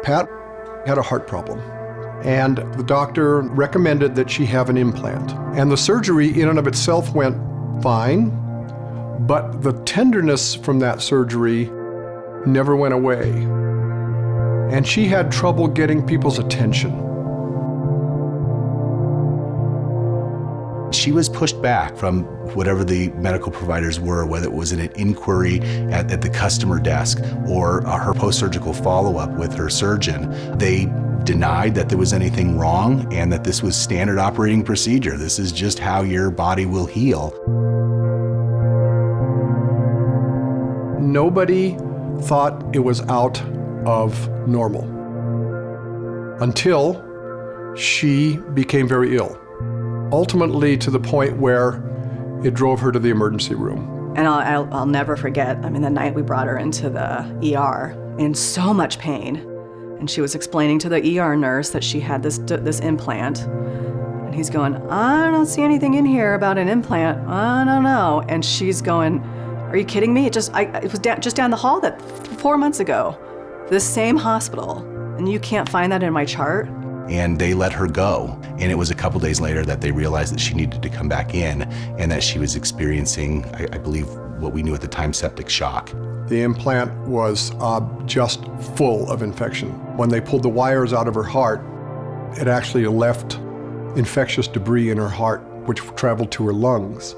Pat had a heart problem, and the doctor recommended that she have an implant. And the surgery in and of itself went fine, but the tenderness from that surgery never went away. And she had trouble getting people's attention. She was pushed back from whatever the medical providers were, whether it was an inquiry at the customer desk or her post-surgical follow-up with her surgeon. They denied that there was anything wrong and that this was standard operating procedure. This is just how your body will heal. Nobody thought it was out of normal until she became very ill. Ultimately to the point where it drove her to the emergency room. And I'll never forget, the night we brought her into the ER in so much pain. And she was explaining to the ER nurse that she had this implant. And he's going, I don't see anything in here about an implant. I don't know. And she's going, are you kidding me? It was just down the hall 4 months ago. This same hospital. And you can't find that in my chart? And they let her go. And it was a couple days later that they realized that she needed to come back in and that she was experiencing, I believe, what we knew at the time, septic shock. The implant was just full of infection. When they pulled the wires out of her heart, it actually left infectious debris in her heart, which traveled to her lungs.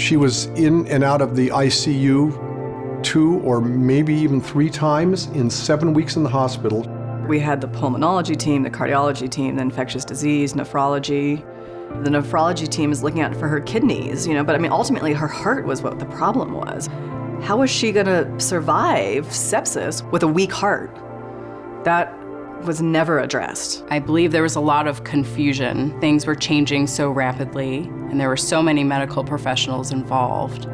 She was in and out of the ICU 2 or maybe even 3 times in 7 weeks in the hospital. We had the pulmonology team, the cardiology team, the infectious disease, nephrology. The nephrology team is looking out for her kidneys, but ultimately her heart was what the problem was. How was she gonna survive sepsis with a weak heart? That was never addressed. I believe there was a lot of confusion. Things were changing so rapidly, and there were so many medical professionals involved.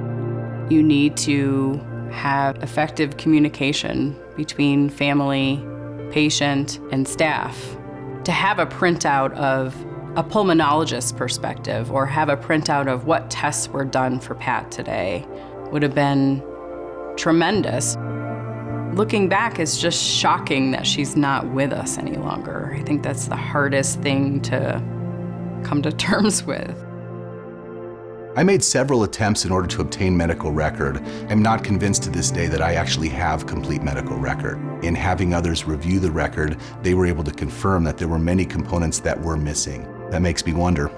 You need to have effective communication between family, patient, and staff. To have a printout of a pulmonologist's perspective or have a printout of what tests were done for Pat today would have been tremendous. Looking back, it's just shocking that she's not with us any longer. I think that's the hardest thing to come to terms with. I made several attempts in order to obtain medical record. I'm not convinced to this day that I actually have complete medical record. In having others review the record, they were able to confirm that there were many components that were missing. That makes me wonder,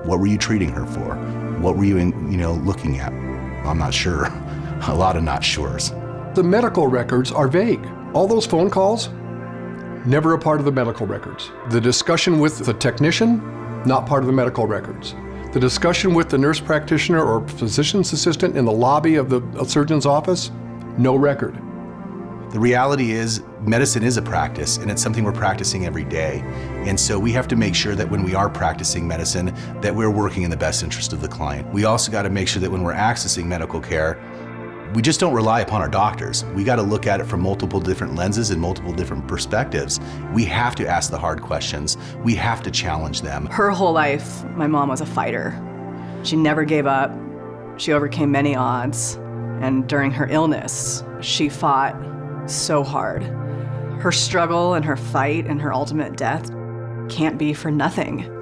what were you treating her for? What were you looking at? I'm not sure. A lot of not sures. The medical records are vague. All those phone calls, never a part of the medical records. The discussion with the technician, not part of the medical records. The discussion with the nurse practitioner or physician's assistant in the lobby of the surgeon's office, no record. The reality is, medicine is a practice, and it's something we're practicing every day. And so we have to make sure that when we are practicing medicine, that we're working in the best interest of the client. We also got to make sure that when we're accessing medical care, we just don't rely upon our doctors. We got to look at it from multiple different lenses and multiple different perspectives. We have to ask the hard questions. We have to challenge them. Her whole life, my mom was a fighter. She never gave up. She overcame many odds. And during her illness, she fought so hard. Her struggle and her fight and her ultimate death can't be for nothing.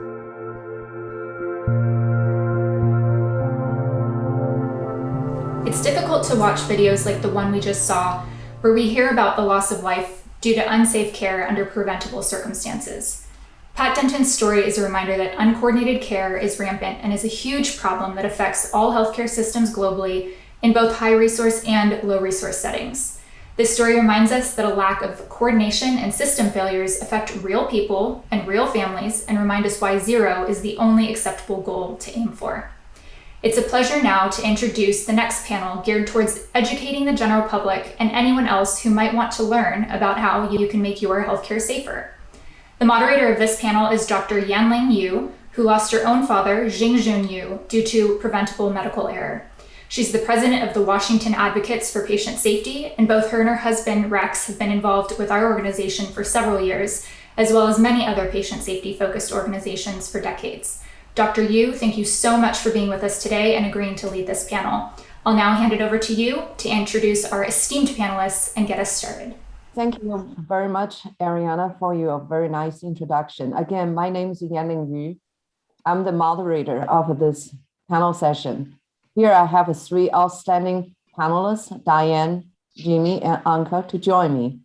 It's difficult to watch videos like the one we just saw, where we hear about the loss of life due to unsafe care under preventable circumstances. Pat Denton's story is a reminder that uncoordinated care is rampant and is a huge problem that affects all healthcare systems globally in both high-resource and low-resource settings. This story reminds us that a lack of coordination and system failures affect real people and real families and remind us why 0 is the only acceptable goal to aim for. It's a pleasure now to introduce the next panel geared towards educating the general public and anyone else who might want to learn about how you can make your healthcare safer. The moderator of this panel is Dr. Yanling Yu, who lost her own father, Jingjun Yu, due to preventable medical error. She's the president of the Washington Advocates for Patient Safety, and both her and her husband, Rex, have been involved with our organization for several years, as well as many other patient safety-focused organizations for decades. Dr. Yu, thank you so much for being with us today and agreeing to lead this panel. I'll now hand it over to you to introduce our esteemed panelists and get us started. Thank you very much, Ariana, for your very nice introduction. Again, my name is Yanling Yu. I'm the moderator of this panel session. Here I have three outstanding panelists, Diane, Jimmy, and Anka, to join me.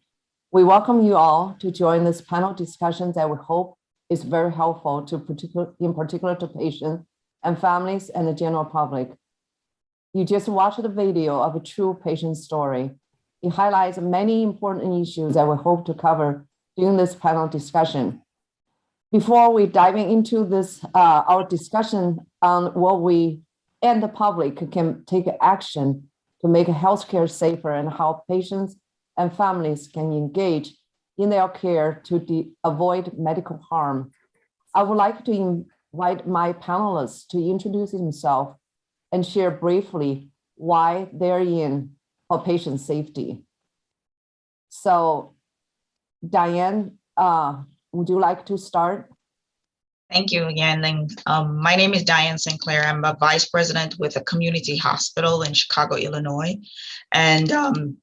We welcome you all to join this panel discussion that we hope is very helpful in particular to patients and families and the general public. You just watched the video of a true patient story. It highlights many important issues that we hope to cover during this panel discussion. Before we dive into this, our discussion on what we and the public can take action to make healthcare safer and how patients and families can engage in their care to avoid medical harm, I would like to invite my panelists to introduce themselves and share briefly why they're in for patient safety. So, Diane, would you like to start? Thank you, Yanling. My name is Diane Sinclair. I'm a vice president with a community hospital in Chicago, Illinois. And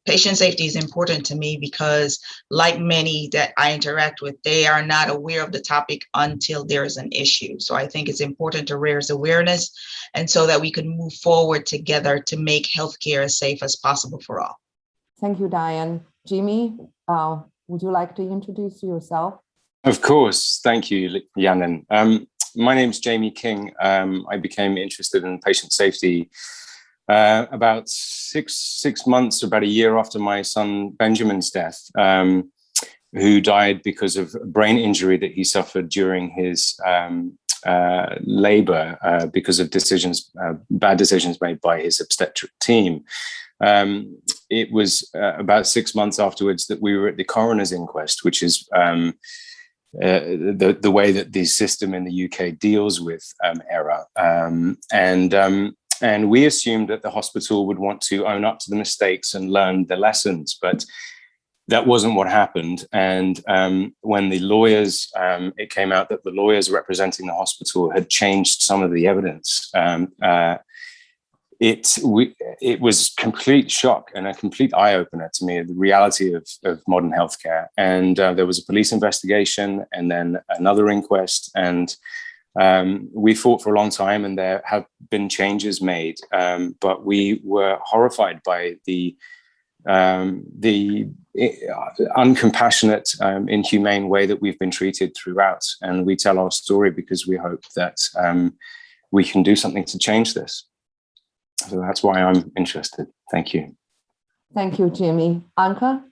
patient safety is important to me because, like many that I interact with, they are not aware of the topic until there is an issue. So I think it's important to raise awareness and so that we can move forward together to make healthcare as safe as possible for all. Thank you, Diane. Jimmy, would you like to introduce yourself? Of course. Thank you, Yannin. My name's Jamie King. I became interested in patient safety about six months, about a year after my son Benjamin's death, who died because of a brain injury that he suffered during his labor because of bad decisions made by his obstetric team. It was about 6 months afterwards that we were at the coroner's inquest, which is the way that the system in the UK deals with error. And we assumed that the hospital would want to own up to the mistakes and learn the lessons, but that wasn't what happened. And when the lawyers, it came out that the lawyers representing the hospital had changed some of the evidence. It was complete shock and a complete eye-opener to me, the reality of modern healthcare. And there was a police investigation and then another inquest. And we fought for a long time and there have been changes made. But we were horrified by the uncompassionate, inhumane way that we've been treated throughout. And we tell our story because we hope that we can do something to change this. So that's why I'm interested. Thank you. Thank you, Jimmy. Anka?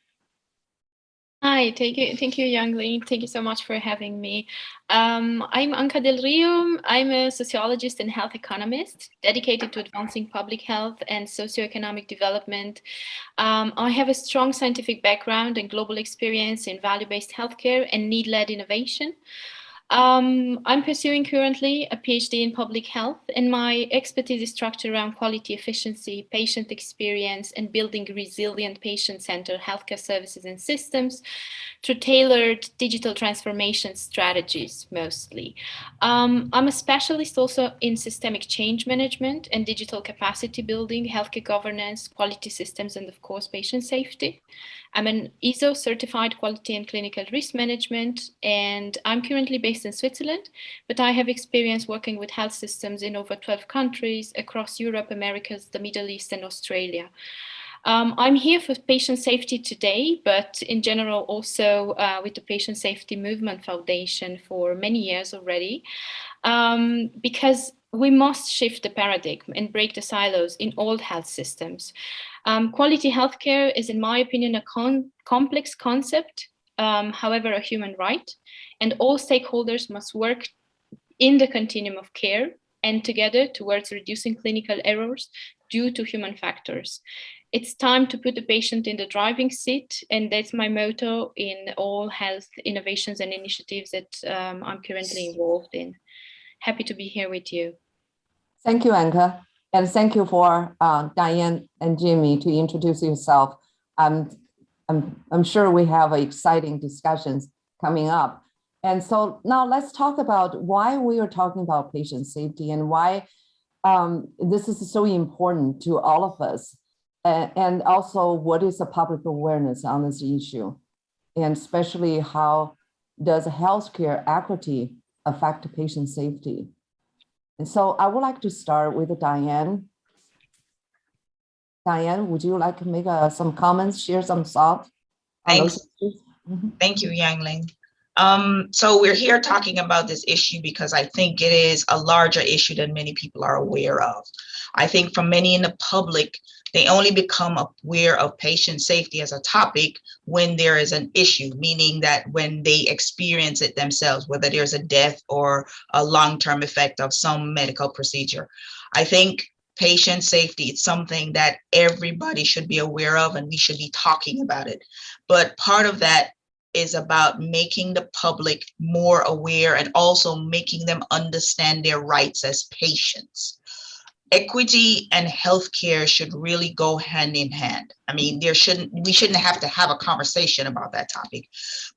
Hi, thank you, Youngling. Thank you so much for having me. I'm Anka Del Rio. I'm a sociologist and health economist dedicated to advancing public health and socioeconomic development. I have a strong scientific background and global experience in value-based healthcare and need-led innovation. I'm pursuing currently a PhD in public health, and my expertise is structured around quality, efficiency, patient experience, and building resilient patient-centered healthcare services and systems through tailored digital transformation strategies, mostly. I'm a specialist also in systemic change management and digital capacity building, healthcare governance, quality systems, and of course, patient safety. I'm an ISO certified quality and clinical risk management, and I'm currently based in Switzerland, but I have experience working with health systems in over 12 countries across Europe, Americas, the Middle East, and Australia. I'm here for patient safety today, but in general also with the Patient Safety Movement Foundation for many years already, because we must shift the paradigm and break the silos in all health systems. Quality healthcare is, in my opinion, a complex concept, however, a human right, and all stakeholders must work in the continuum of care and together towards reducing clinical errors due to human factors. It's time to put the patient in the driving seat, and that's my motto in all health innovations and initiatives that I'm currently involved in. Happy to be here with you. Thank you, Anka. And thank you for Diane and Jimmy to introduce yourself. I'm sure we have exciting discussions coming up. And so now let's talk about why we are talking about patient safety and why this is so important to all of us. And also what is the public awareness on this issue. and especially how does healthcare equity affect patient safety? And so I would like to start with Diane. Diane, would you like to make some comments, share some thoughts on Thanks. those issues? Mm-hmm. Thank you, Yangling. So we're here talking about this issue because I think it is a larger issue than many people are aware of. I think for many in the public, they only become aware of patient safety as a topic when there is an issue, meaning that when they experience it themselves, whether there's a death or a long-term effect of some medical procedure. I think patient safety is something that everybody should be aware of, and we should be talking about it. But part of that is about making the public more aware and also making them understand their rights as patients. Equity and healthcare should really go hand in hand. I mean, we shouldn't have to have a conversation about that topic,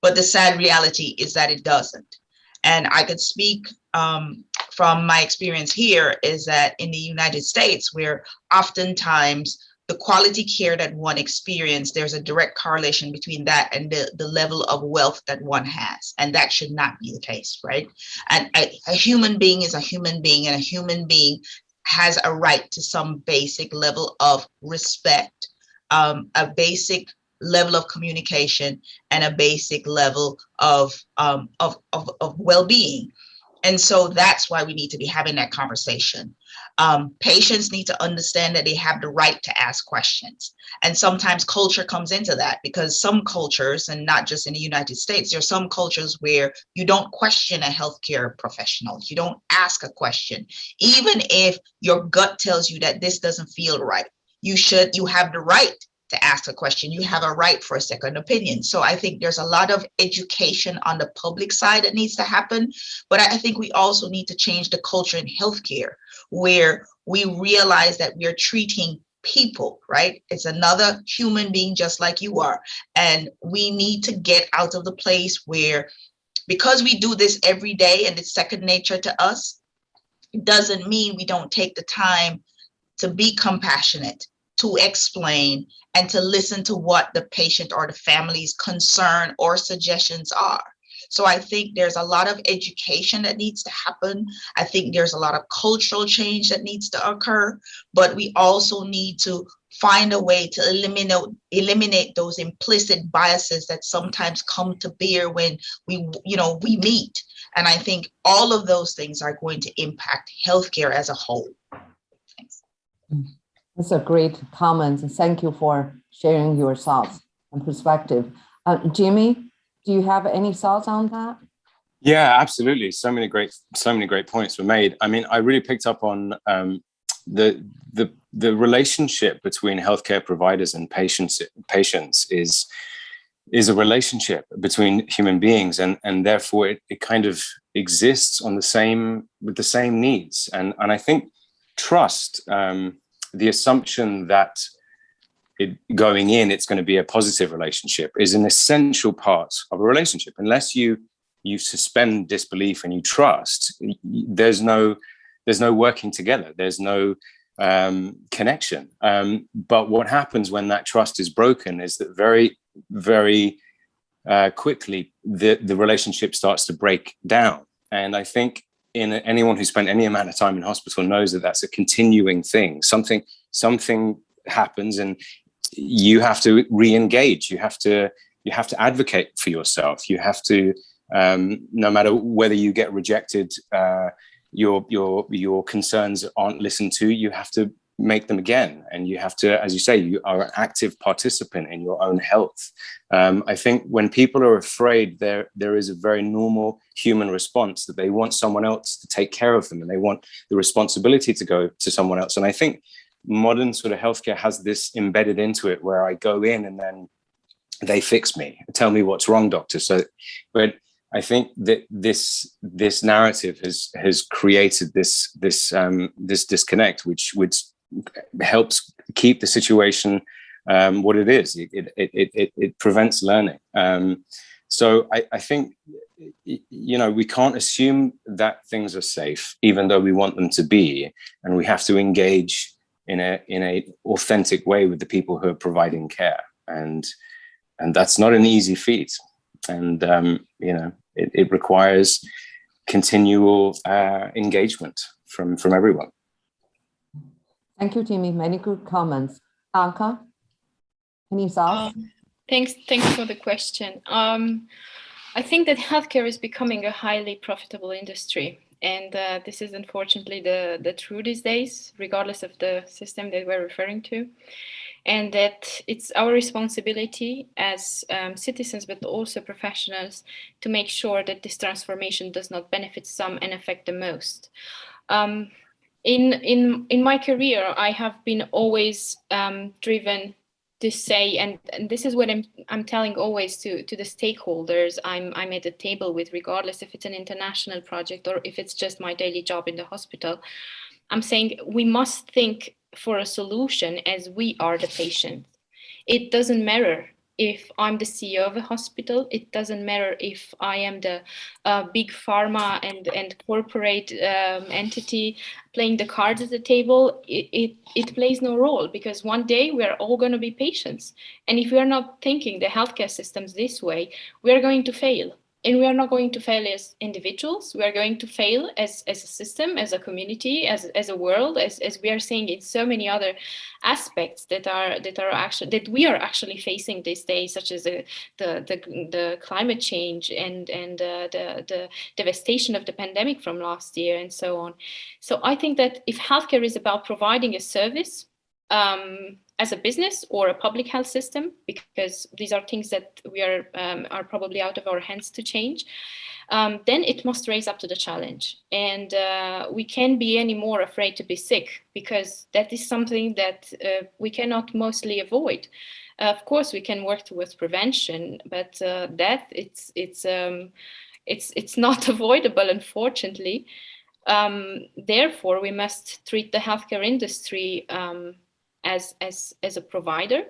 but the sad reality is that it doesn't. And I could speak from my experience here is that in the United States, where oftentimes the quality care that one experiences, there's a direct correlation between that and the level of wealth that one has. And that should not be the case, right? And a human being is a human being, and a human being has a right to some basic level of respect, a basic level of communication, and a basic level of well-being. And so that's why we need to be having that conversation. Patients need to understand that they have the right to ask questions. And sometimes culture comes into that, because some cultures, and not just in the United States, there are some cultures where you don't question a healthcare professional. You don't ask a question. Even if your gut tells you that this doesn't feel right, you have the right to ask a question. You have a right for a second opinion. So I think there's a lot of education on the public side that needs to happen. But I think we also need to change the culture in healthcare, where we realize that we are treating people, right? It's another human being just like you are. And we need to get out of the place where, because we do this every day and it's second nature to us, it doesn't mean we don't take the time to be compassionate, to explain, and to listen to what the patient or the family's concern or suggestions are. So I think there's a lot of education that needs to happen. I think there's a lot of cultural change that needs to occur, but we also need to find a way to eliminate those implicit biases that sometimes come to bear when we meet. And I think all of those things are going to impact healthcare as a whole. Thanks. That's a great comment. Thank you for sharing your thoughts and perspective. Jimmy, do you have any thoughts on that? Yeah, absolutely. So many great points were made. I mean, I really picked up on the relationship between healthcare providers and patients is a relationship between human beings, and therefore it kind of exists with the same needs. And I think trust, the assumption that going in, it's going to be a positive relationship, is an essential part of a relationship. Unless you suspend disbelief and you trust, there's no working together. There's no connection. But what happens when that trust is broken is that very, very quickly the relationship starts to break down. And I think anyone who spent any amount of time in hospital knows that that's a continuing thing. Something happens, and you have to re-engage. You have to advocate for yourself. You have to, no matter whether you get rejected, your concerns aren't listened to, you have to make them again. And you have to, as you say, you are an active participant in your own health. I think when people are afraid, there is a very normal human response that they want someone else to take care of them, and they want the responsibility to go to someone else. And I think modern sort of healthcare has this embedded into it, where I go in and then they fix me, tell me what's wrong, doctor. So, but I think that this narrative has created this disconnect, which helps keep the situation what it is. It prevents learning. So I think, we can't assume that things are safe, even though we want them to be, and we have to engage in a authentic way with the people who are providing care. And that's not an easy feat. And, it requires continual engagement from everyone. Thank you, Jimmy. Many good comments. Anka, any thoughts? Thanks for the question. I think that healthcare is becoming a highly profitable industry. And this is unfortunately the truth these days, regardless of the system that we're referring to. And that it's our responsibility as citizens, but also professionals, to make sure that this transformation does not benefit some and affect the most. In my career, I have been always driven to say, and this is what I'm telling always to the stakeholders I'm at the table with, regardless if it's an international project or if it's just my daily job in the hospital. I'm saying we must think for a solution as we are the patient. It doesn't matter if I'm the CEO of a hospital. It doesn't matter if I am the big pharma and corporate entity playing the cards at the table. It plays no role, because one day we're all going to be patients. And if we are not thinking the healthcare systems this way, we are going to fail. And we are not going to fail as individuals. We are going to fail as a system, as a community, as a world, as we are seeing in so many other aspects that we are actually facing these days, such as the climate change and the devastation of the pandemic from last year and so on. So I think that if healthcare is about providing a service, as a business or a public health system, because these are things that we are probably out of our hands to change, then it must raise up to the challenge. And we can't be any more afraid to be sick, because that is something that we cannot mostly avoid. Of course, we can work towards prevention, but that it's not avoidable, unfortunately. Therefore, we must treat the healthcare industry as a provider,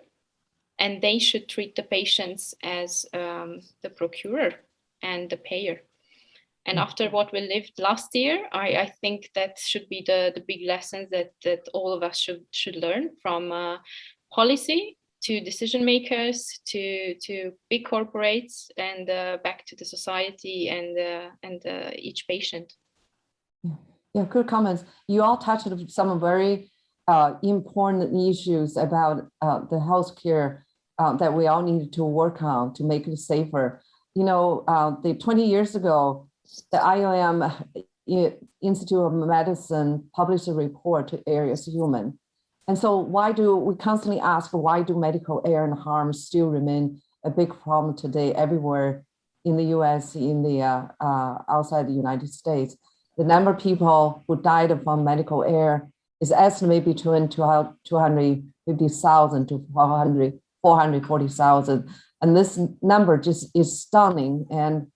and they should treat the patients as the procurer and the payer. And after what we lived last year, I think that should be the big lessons that all of us should learn, from policy to decision makers to big corporates and back to the society and each patient. Yeah, good comments. You all touched on some very important issues about the healthcare that we all need to work on to make it safer. 20 years ago, the IOM Institute of Medicine published a report to Air is Human. And so why do we constantly ask, why do medical error and harm still remain a big problem today everywhere in the US, in the outside the United States? The number of people who died from medical error is estimated between 250,000 to 440,000. And this number just is stunning and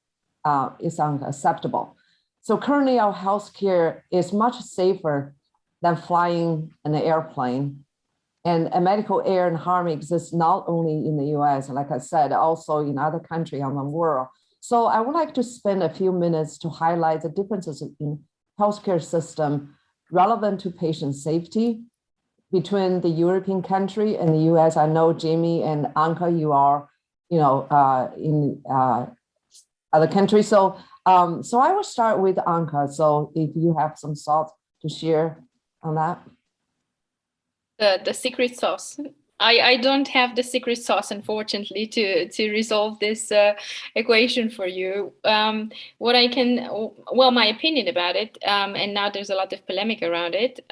is unacceptable. So currently our healthcare is much safer than flying an airplane. And a medical error and harm exists not only in the US, like I said, also in other countries around the world. So I would like to spend a few minutes to highlight the differences in healthcare system relevant to patient safety between the European country and the US. I know Jamie and Anka, you are, in other countries. So I will start with Anka. So if you have some thoughts to share on that. The secret sauce. I don't have the secret sauce, unfortunately, to resolve this equation for you. What I can, my opinion about it, and now there's a lot of polemic around it,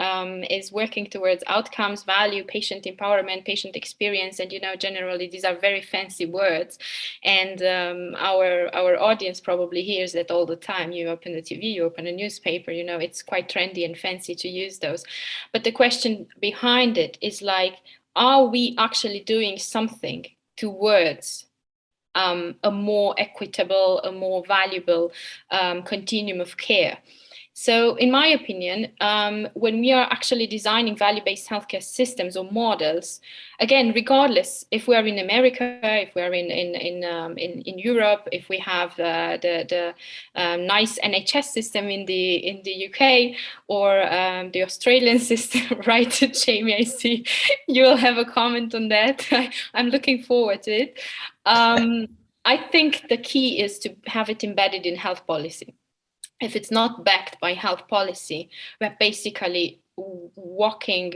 is working towards outcomes, value, patient empowerment, patient experience, and generally these are very fancy words, and our audience probably hears that all the time. You open the TV, you open a newspaper, it's quite trendy and fancy to use those. But the question behind it is like, are we actually doing something towards a more equitable, a more valuable continuum of care? So in my opinion, when we are actually designing value-based healthcare systems or models, again, regardless if we are in America, if we are in Europe, if we have the nice NHS system in the UK or the Australian system, right, Jamie? I see you will have a comment on that. I'm looking forward to it. I think the key is to have it embedded in health policy. If it's not backed by health policy, we're basically walking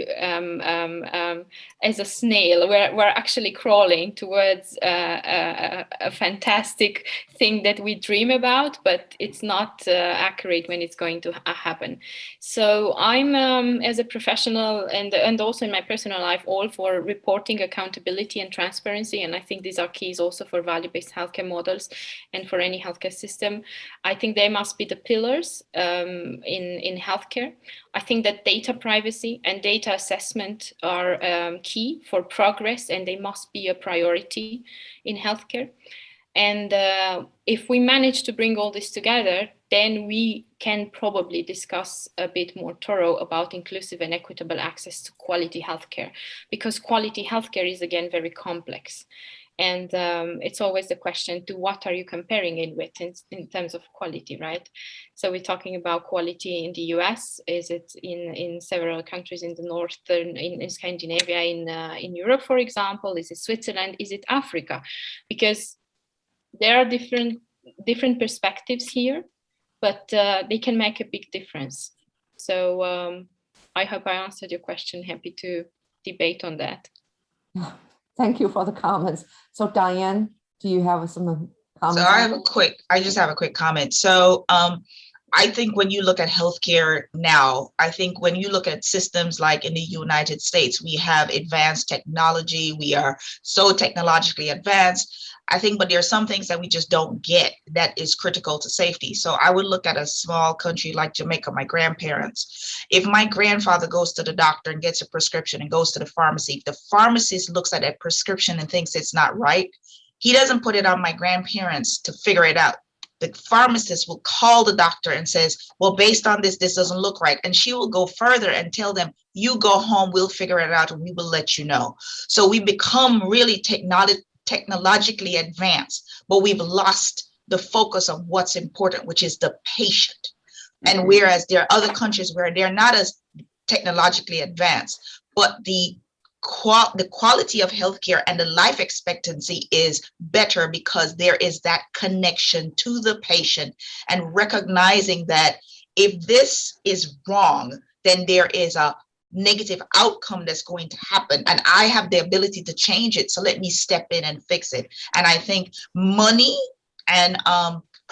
as a snail. We're actually crawling towards a fantastic thing that we dream about, but it's not accurate when it's going to happen. So I'm, as a professional and also in my personal life, all for reporting, accountability and transparency. And I think these are keys also for value-based healthcare models and for any healthcare system. I think they must be the pillars in healthcare. I think that data privacy and data assessment are key for progress, and they must be a priority in healthcare. And if we manage to bring all this together, then we can probably discuss a bit more thorough about inclusive and equitable access to quality healthcare, because quality healthcare is, again, very complex. And it's always the question, to what are you comparing it with in terms of quality, right? So we're talking about quality in the US. Is it in several countries in the northern, in Scandinavia, in Europe, for example? Is it Switzerland? Is it Africa? Because there are different perspectives here, but they can make a big difference. So I hope I answered your question. Happy to debate on that. Thank you for the comments. So Diane, do you have some comments? So I just have a quick comment. So I think when you look at healthcare now, I think when you look at systems like in the United States, we have advanced technology. We are so technologically advanced. I think, but there are some things that we just don't get that is critical to safety. So I would look at a small country like Jamaica, my grandparents. If my grandfather goes to the doctor and gets a prescription and goes to the pharmacy, if the pharmacist looks at that prescription and thinks it's not right, he doesn't put it on my grandparents to figure it out. The pharmacist will call the doctor and says, well, based on this doesn't look right. And she will go further and tell them, you go home, we'll figure it out and we will let you know. So we become really technologically advanced, but we've lost the focus of what's important, which is the patient. And whereas there are other countries where they're not as technologically advanced, but the quality of healthcare and the life expectancy is better because there is that connection to the patient and recognizing that if this is wrong, then there is a negative outcome that's going to happen and I have the ability to change it. So let me step in and fix it. And I think money and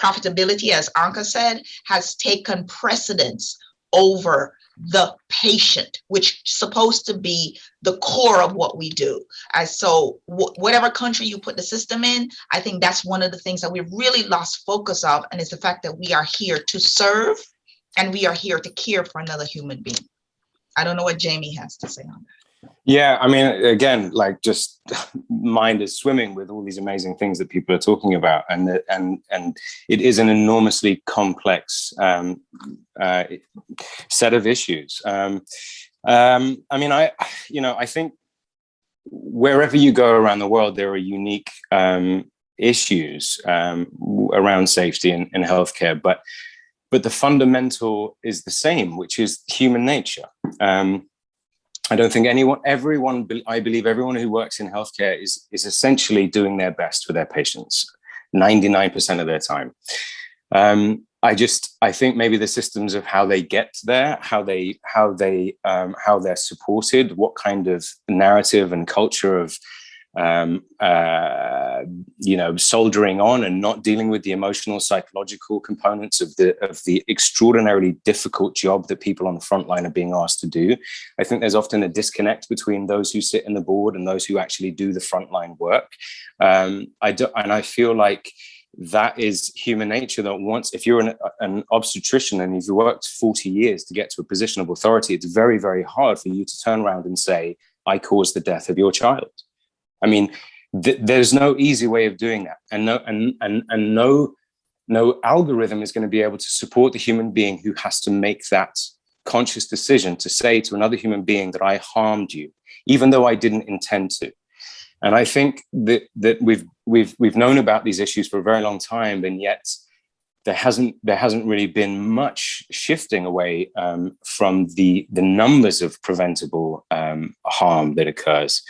profitability, as Anka said, has taken precedence over the patient, which is supposed to be the core of what we do. So whatever country you put the system in, I think that's one of the things that we've really lost focus of. And it's the fact that we are here to serve and we are here to care for another human being. I don't know what Jamie has to say on that. Yeah, I mean, again, like just mind is swimming with all these amazing things that people are talking about, and it is an enormously complex set of issues. I mean, I think wherever you go around the world, there are unique issues around safety in healthcare, but the fundamental is the same, which is human nature. I don't think I believe everyone who works in healthcare is essentially doing their best for their patients, 99% of their time. I think maybe the systems of how they get there, how they're supported, what kind of narrative and culture of soldiering on and not dealing with the emotional, psychological components of the extraordinarily difficult job that people on the front line are being asked to do. I think there's often a disconnect between those who sit in the board and those who actually do the frontline work. I feel like that is human nature, that if you're an obstetrician and you've worked 40 years to get to a position of authority, it's very, very hard for you to turn around and say, I caused the death of your child. I mean, there's no easy way of doing that, and no algorithm is going to be able to support the human being who has to make that conscious decision to say to another human being that I harmed you, even though I didn't intend to. And I think that we've known about these issues for a very long time, and yet there hasn't really been much shifting away from the numbers of preventable harm that occurs.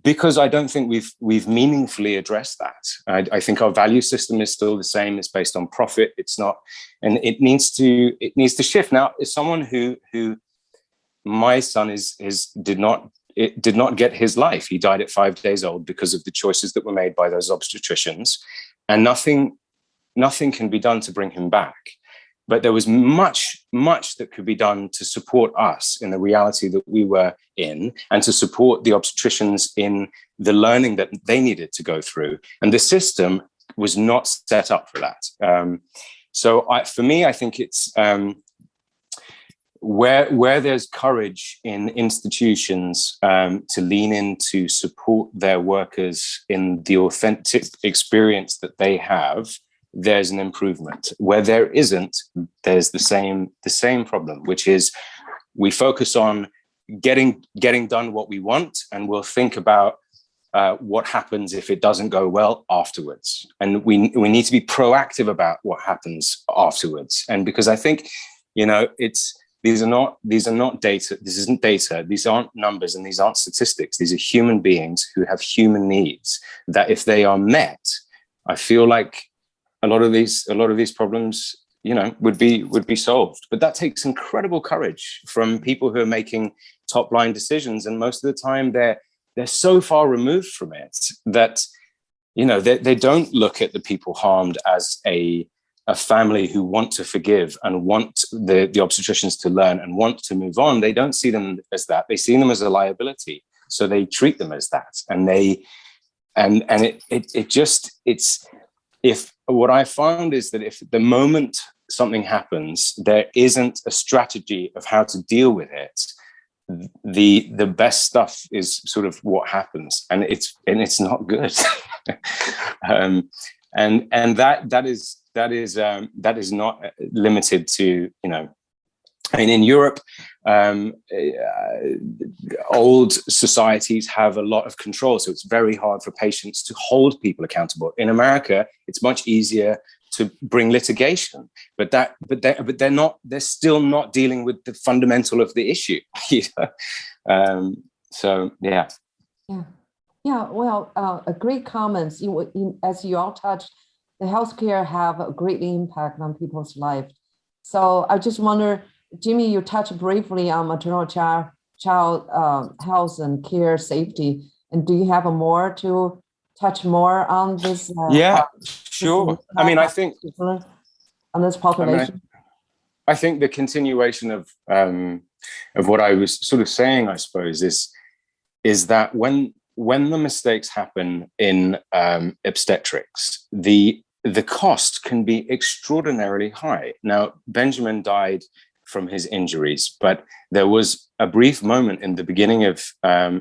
because I don't think we've meaningfully addressed that. I think our value system is still the same. It's based on profit. It's not, and it needs to shift. Now, as someone who my son did not get his life. He died at 5 days old because of the choices that were made by those obstetricians, and nothing can be done to bring him back. But there was much that could be done to support us in the reality that we were in, and to support the obstetricians in the learning that they needed to go through. And the system was not set up for that. For me, I think it's where there's courage in institutions to lean in to support their workers in the authentic experience that they have, there's an improvement. Where there isn't, there's the same problem, which is we focus on getting done what we want, and we'll think about what happens if it doesn't go well afterwards. And we need to be proactive about what happens afterwards. And because I think, these are not data. This isn't data. These aren't numbers, and these aren't statistics. These are human beings who have human needs that, if they are met, I feel like a lot of these problems, would be solved. But that takes incredible courage from people who are making top line decisions, and most of the time they're so far removed from it that they don't look at the people harmed as a family who want to forgive and want the obstetricians to learn and want to move on. They don't see them as that. They see them as a liability. So they treat them as that. And if what I found is that if the moment something happens, there isn't a strategy of how to deal with it, the best stuff is sort of what happens, and it's not good. And that is not limited to, in Europe, old societies have a lot of control, so it's very hard for patients to hold people accountable. In America, it's much easier to bring litigation, but they're still not dealing with the fundamental of the issue. Well, a great comments. As you all touched, the healthcare have a great impact on people's life. So I just wonder, Jimmy, you touched briefly on maternal child health and care safety, and do you have more to touch more on this? Sure. I think on this population. I think the continuation of what I was sort of saying, I suppose, is that when the mistakes happen in obstetrics, the cost can be extraordinarily high. Now, Benjamin died from his injuries, but there was a brief moment in the beginning of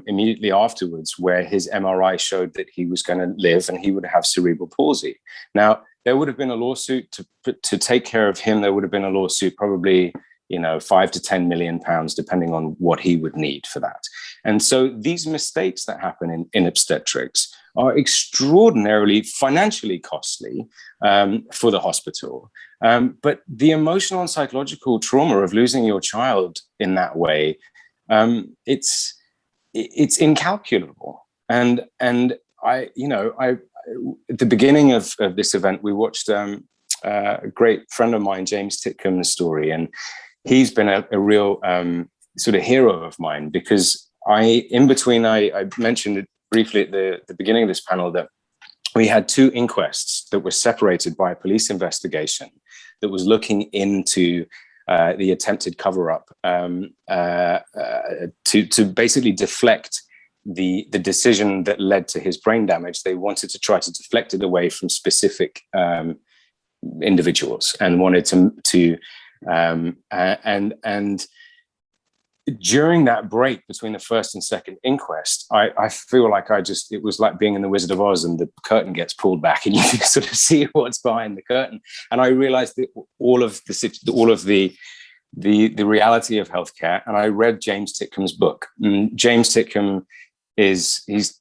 immediately afterwards where his MRI showed that he was going to live and he would have cerebral palsy. Now, there would have been a lawsuit to take care of him. There would have been a lawsuit, probably, £5 to £10 million, depending on what he would need for that. And so these mistakes that happen in obstetrics are extraordinarily financially costly for the hospital. But the emotional and psychological trauma of losing your child in that way, it's incalculable. And I at the beginning of this event, we watched a great friend of mine, James Titcom's story, and he's been a real sort of hero of mine, because I mentioned it briefly at the beginning of this panel that we had two inquests that were separated by a police investigation that was looking into the attempted cover-up to basically deflect the decision that led to his brain damage. They wanted to try to deflect it away from specific individuals, and wanted to and during that break between the first and second inquest, I feel like it was like being in the Wizard of Oz and the curtain gets pulled back and you sort of see what's behind the curtain. And I realized that all of the reality of healthcare. And I read James Titcom's book. James Titcom he's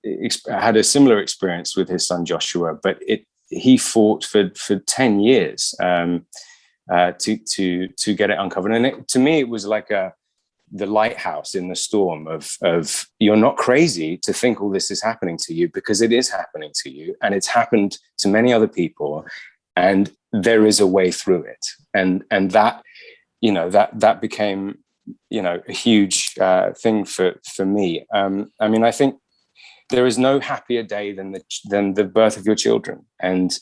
had a similar experience with his son Joshua, but he fought for 10 years to get it uncovered. And to me, it was like the lighthouse in the storm of you're not crazy to think all this is happening to you, because it is happening to you, and it's happened to many other people, and there is a way through it. And that, that became, a huge thing for me. I mean, I think there is no happier day than the birth of your children, and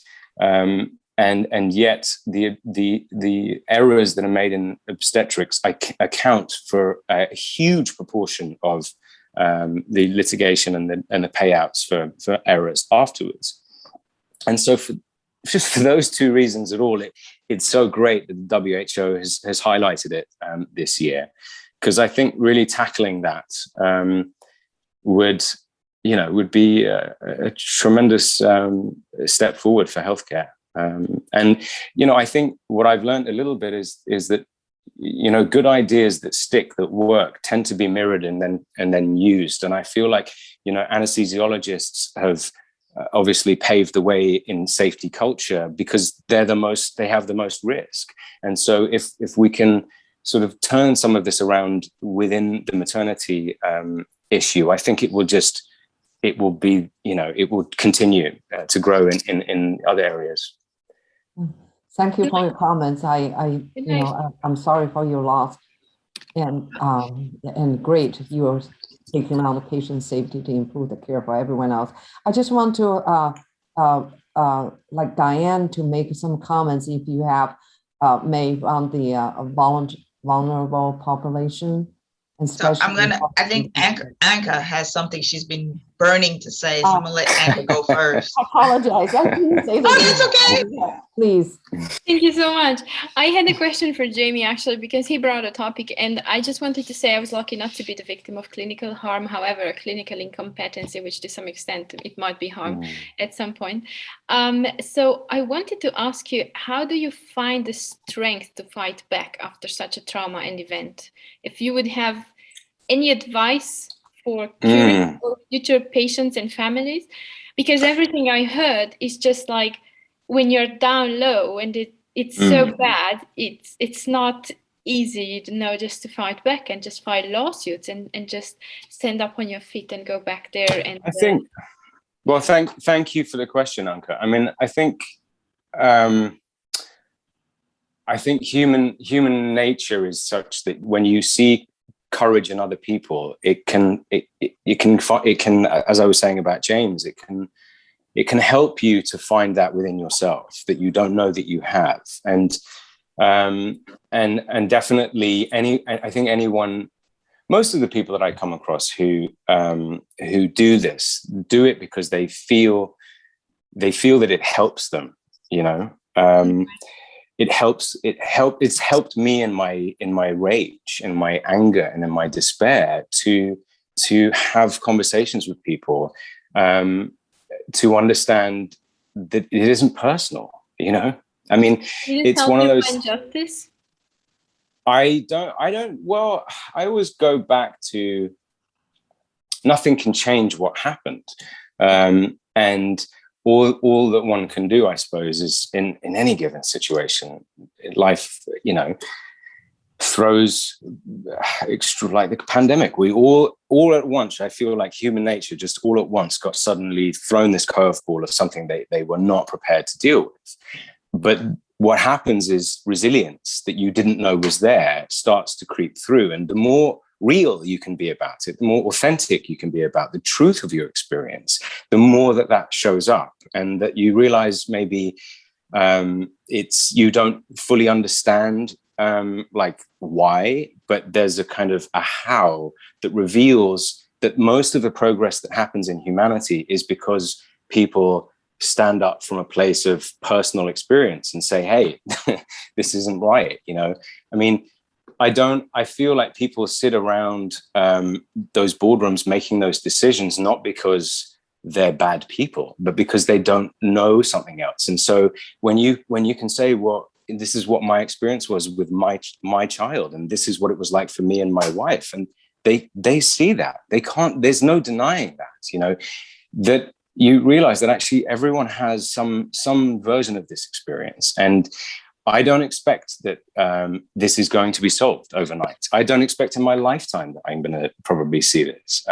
yet the errors that are made in obstetrics account for a huge proportion of the litigation and the payouts for errors afterwards. And so just for those two reasons at all, it's so great that the WHO has highlighted it this year, because I think really tackling that would be a tremendous step forward for healthcare. And I think what I've learned a little bit is that good ideas that stick, that work, tend to be mirrored and then used. And I feel like anesthesiologists have obviously paved the way in safety culture because they have the most risk. And so if we can sort of turn some of this around within the maternity issue, I think it will continue to grow in other areas. Thank you for your comments. I'm sorry for your loss, and great you're taking on the patient safety to improve the care for everyone else. I just want to like Diane to make some comments if you have made on the vulnerable population. So I think Anka has something she's been burning to say, so I'm gonna let Anka go first. I apologize. I didn't say that. Oh, that's okay. Please. Thank you so much. I had a question for Jamie, actually, because he brought a topic, and I just wanted to say I was lucky not to be the victim of clinical harm. However, a clinical incompetency, which to some extent it might be harm at some point. So I wanted to ask you, how do you find the strength to fight back after such a trauma and event? If you would have any advice for caring for future patients and families, because everything I heard is just like, when you're down low and it's so bad, it's not easy, just to fight back and just file lawsuits and just stand up on your feet and go back there. And I think, well, thank you for the question, Anka. I mean, I think human nature is such that when you see courage in other people, it can, as I was saying about James, it can help you to find that within yourself that you don't know that you have. And definitely I think anyone, most of the people that I come across who do this, do it because they feel that it helps them, it's helped me in my rage, in my anger, and in my despair to have conversations with people, to understand that it isn't personal, I mean, it's one of those. Find justice? I don't, well, I always go back to nothing can change what happened. And all that one can do, I suppose, is in any given situation, life, throws extra, like the pandemic. We all at once, I feel like human nature just all at once got suddenly thrown this curveball of something they were not prepared to deal with. But what happens is resilience that you didn't know was there starts to creep through. And the more real you can be about it, the more authentic you can be about the truth of your experience, the more that shows up, and that you realize maybe you don't fully understand like why, but there's a kind of a how that reveals that most of the progress that happens in humanity is because people stand up from a place of personal experience and say, hey, this isn't right. I mean, I feel like people sit around those boardrooms making those decisions, not because they're bad people, but because they don't know something else. And so when you can say, well, this is what my experience was with my child, and this is what it was like for me and my wife, and they see that, there's no denying that, that you realize that actually everyone has some version of this experience. And I don't expect that this is going to be solved overnight. I don't expect in my lifetime that I'm going to probably see this.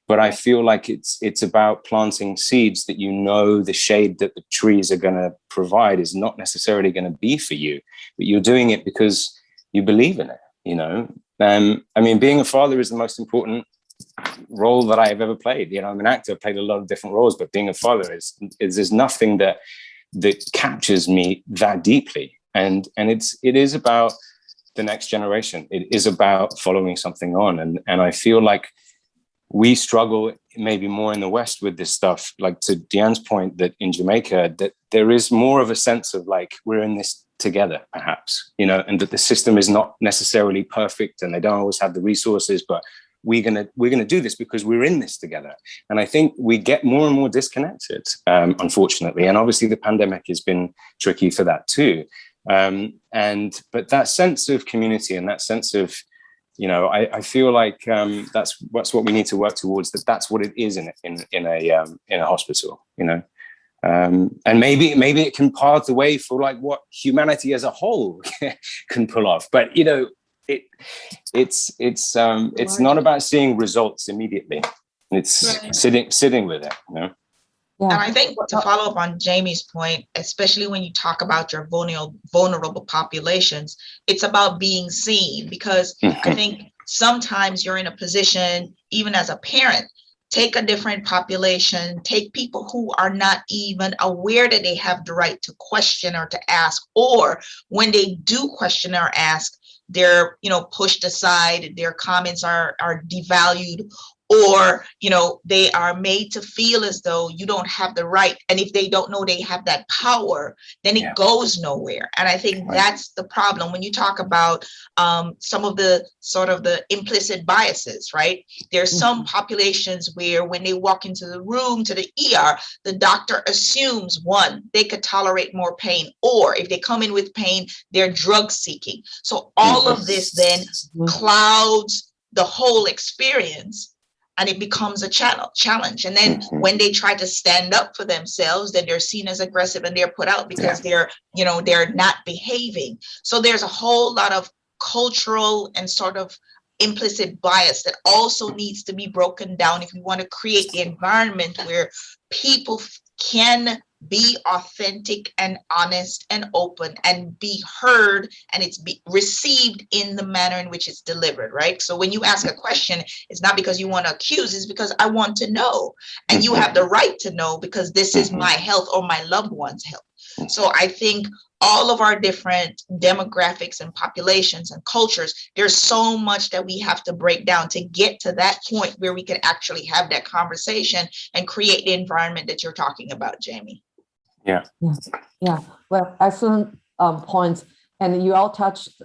But I feel like it's about planting seeds that you know the shade that the trees are going to provide is not necessarily going to be for you, but you're doing it because you believe in it, you know? I mean, being a father is the most important role that I have ever played. You know, I'm an actor, played a lot of different roles, but being a father is there's nothing that captures me that deeply. And it is about the next generation. It is about following something on. And I feel like we struggle maybe more in the West with this stuff, like to Deanne's point, that in Jamaica, that there is more of a sense of like, we're in this together, perhaps, you know, and that the system is not necessarily perfect and they don't always have the resources, but we're gonna do this because we're in this together. And I think we get more and more disconnected, unfortunately. And obviously the pandemic has been tricky for that too. But that sense of community and that sense of, you know, I feel like that's what we need to work towards. That's what it is in a hospital, you know. And maybe it can pave the way for like what humanity as a whole can pull off. But you know, it's not about seeing results immediately. It's sitting with it, you know. Yeah. And I think to follow up on Jamie's point, especially when you talk about your vulnerable populations, it's about being seen, because I think sometimes you're in a position, even as a parent, take a different population, take people who are not even aware that they have the right to question or to ask, or when they do question or ask, they're, you know, pushed aside, their comments are devalued, or, you know, they are made to feel as though you don't have the right. And if they don't know they have that power, then it goes nowhere. And I think that's the problem when you talk about some of the sort of the implicit biases, right? There's some populations where when they walk into the room, to the ER, the doctor assumes, one, they could tolerate more pain, or if they come in with pain, they're drug seeking. So all of this then clouds the whole experience, and it becomes a challenge. And then when they try to stand up for themselves, then they're seen as aggressive and they're put out because they're not behaving. So there's a whole lot of cultural and sort of implicit bias that also needs to be broken down if we want to create the environment where people can be authentic and honest and open and be heard, and it's be received in the manner in which it's delivered, right? So when you ask a question, it's not because you want to accuse, it's because I want to know, and you have the right to know because this is my health or my loved one's health. So I think all of our different demographics and populations and cultures, there's so much that we have to break down to get to that point where we can actually have that conversation and create the environment that you're talking about, Jamie. Yeah. Well, excellent points. And you all touched,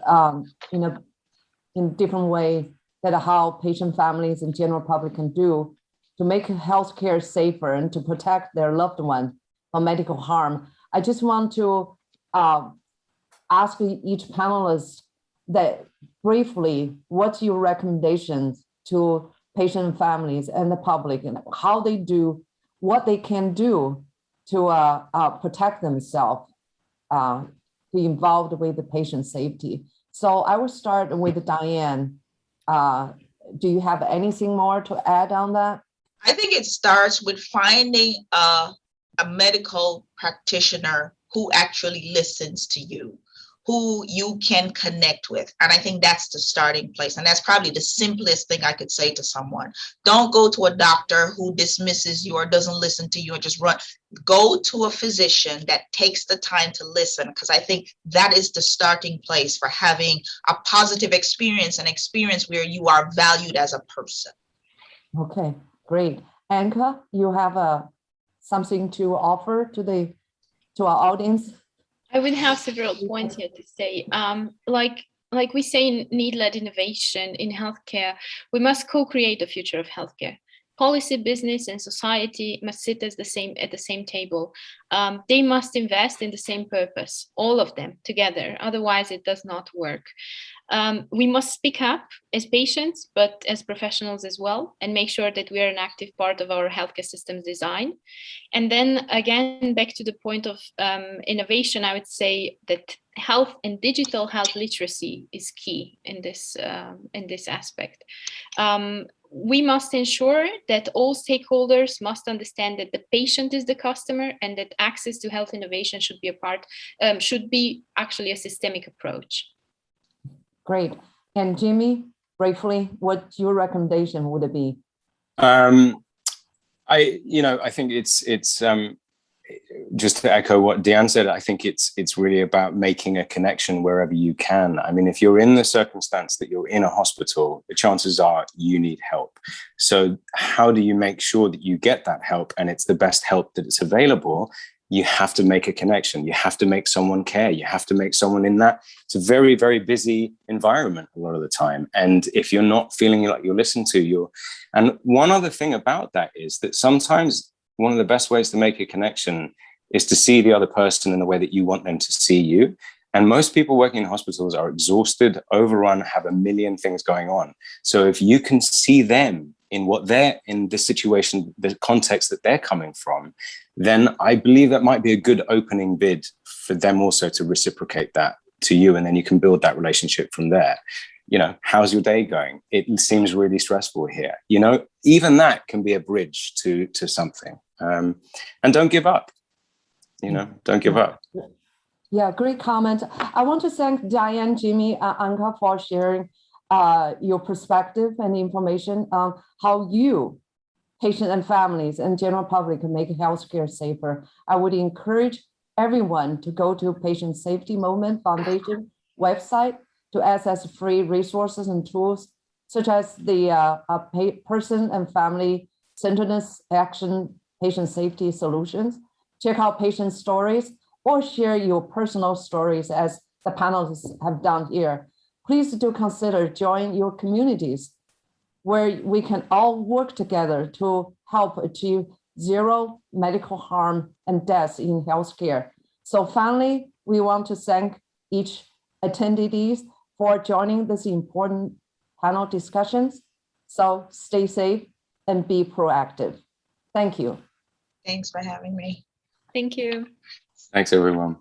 in different ways that how patient families and general public can do to make healthcare safer and to protect their loved one from medical harm. I just want to ask each panelist that briefly, what's your recommendations to patient families and the public, and how they do what they can do to protect themselves, be involved with the patient safety. So I will start with Diane. Do you have anything more to add on that? I think it starts with finding a medical practitioner who actually listens to you, who you can connect with. And I think that's the starting place. And that's probably the simplest thing I could say to someone. Don't go to a doctor who dismisses you or doesn't listen to you and just run. Go to a physician that takes the time to listen, because I think that is the starting place for having a positive experience, an experience where you are valued as a person. Okay, great. Anka, you have something to offer to our audience? I would have several points here to say. Like we say in need-led innovation in healthcare, we must co-create the future of healthcare. policy, business, and society must sit at the same table. They must invest in the same purpose, all of them together. Otherwise, it does not work. We must speak up as patients, but as professionals as well, and make sure that we are an active part of our healthcare system's design. And then again, back to the point of innovation, I would say that health and digital health literacy is key in this aspect. We must ensure that all stakeholders must understand that the patient is the customer and that access to health innovation should be actually a systemic approach. Great. And Jimmy, briefly, what your recommendation would be? I think it's just to echo what Deanne said, I think it's really about making a connection wherever you can. I mean, if you're in the circumstance that you're in a hospital, the chances are you need help. So how do you make sure that you get that help and it's the best help that it's available? You have to make a connection. You have to make someone care. You have to make someone in that. It's a very, very busy environment a lot of the time. And if you're not feeling like you're listened to, and one other thing about that is that sometimes one of the best ways to make a connection is to see the other person in the way that you want them to see you. And most people working in hospitals are exhausted, overrun, have a million things going on. So if you can see them in what they're in the situation, the context that they're coming from, then I believe that might be a good opening bid for them also to reciprocate that to you. And then you can build that relationship from there. How's your day going? It seems really stressful here. Even that can be a bridge to something. And don't give up. Don't give up. Yeah, great comment. I want to thank Diane, Jimmy, Anka for sharing your perspective and information on how you, patients and families and general public, can make healthcare safer. I would encourage everyone to go to Patient Safety Movement Foundation website to access free resources and tools, such as the Person and Family Centeredness Action Patient Safety Solutions. Check out patient stories or share your personal stories as the panelists have done here. Please do consider joining your communities where we can all work together to help achieve zero medical harm and deaths in healthcare. So finally, we want to thank each attendees for joining this important panel discussions. So stay safe and be proactive. Thank you. Thanks for having me. Thank you. Thanks, everyone.